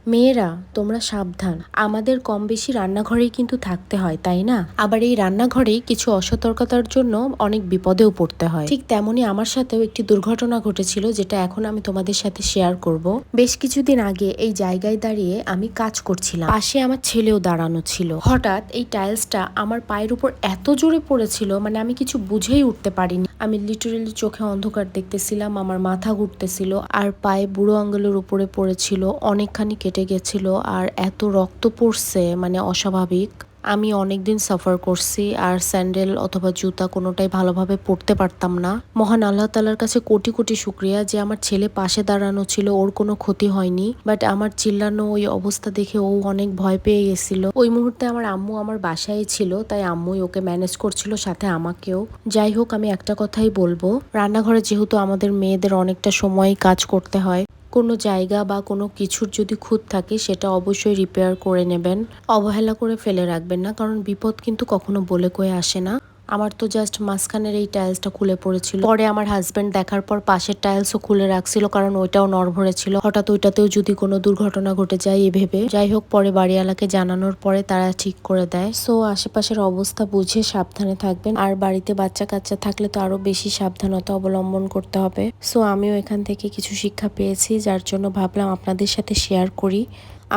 মেয়েরা তোমরা সাবধান, আমাদের কম বেশি রান্নাঘরেই কিন্তু থাকতে হয়, তাই না? আবার এই রান্নাঘরেই কিছু অসতর্কতার জন্য অনেক বিপদেও পড়তে হয়। ঠিক তেমনই আমার সাথেও একটি দুর্ঘটনা ঘটেছিল, যেটা এখন আমি তোমাদের সাথে শেয়ার করব। বেশ কিছুদিন আগে এই জায়গায় দাঁড়িয়ে আমি কাজ করছিলাম, পাশে আমার ছেলেও দাঁড়ানো ছিল। হঠাৎ এই টাইলসটা আমার পায়ের উপর এত জোরে পড়েছিল, মানে আমি কিছু বুঝেই উঠতে পারিনি। আমি লিটারেলি চোখে অন্ধকার দেখতেছিলাম, আমার মাথা ঘুরতেছিল, আর পায়ে বুড়ো আঙ্গুলের উপরে পড়েছিল, অনেকখানি কেটে গেছিল, আর এত রক্ত পড়ছে মানে অস্বাভাবিক। আমি অনেকদিন সাফার করছি, আর স্যান্ডেল অথবা জুতা কোনোটাই ভালোভাবে পরতে পারতাম না। মহান আল্লাহ তালার কাছে কোটি কোটি শুক্রিয়া যে আমার ছেলে পাশে দাঁড়ানো ছিল, ওর কোনো ক্ষতি হয়নি। বাট আমার চিল্লানো ওই অবস্থা দেখে ও অনেক ভয় পেয়ে গেছিল। ওই মুহূর্তে আমার আম্মু আমার বাসায় ছিল, তাই আম্মুই ওকে ম্যানেজ করছিল, সাথে আমাকেও। যাই হোক, আমি একটা কথাই বলবো, রান্নাঘরে যেহেতু আমাদের মেয়েদের অনেকটা সময় কাজ করতে হয়, কোনো জায়গা বা কোনো কিছুর যদি খুঁত থাকে সেটা অবশ্যই রিপেয়ার করে নেবেন। অবহেলা করে ফেলে রাখবেন না, কারণ বিপদ কিন্তু কখনো বলে কয়ে আসে না। আমার তো জাস্ট মাঝখানের এই টাইলসটা খুলে পড়েছিল, পরে আমার হাজবেন্ড দেখার পর পাশের টাইলসও খুলে রাখছিল, কারণ ওইটাও নড়বড়ে ছিল, হঠাৎ ওইটাতেও যদি কোনো দুর্ঘটনা ঘটে যায় এই ভেবে। যাই হোক, পরে বাড়িওয়ালাকে জানানোর পরে তারা ঠিক করে দেয়। সো আশেপাশের অবস্থা বুঝে সাবধানে থাকবেন, আর বাড়িতে বাচ্চা কাচ্চা থাকলে তো আরো বেশি সাবধানতা অবলম্বন করতে হবে। সো আমিও এখান থেকে কিছু শিক্ষা পেয়েছি, যার জন্য ভাবলাম আপনাদের সাথে শেয়ার করি।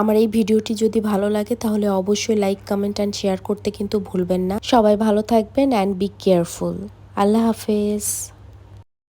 আমার এই ভিডিওটি যদি ভালো লাগে তাহলে অবশ্যই লাইক, কমেন্ট অ্যান্ড শেয়ার করতে কিন্তু ভুলবেন না। সবাই ভালো থাকবেন অ্যান্ড বি কেয়ারফুল। আল্লাহ হাফেজ।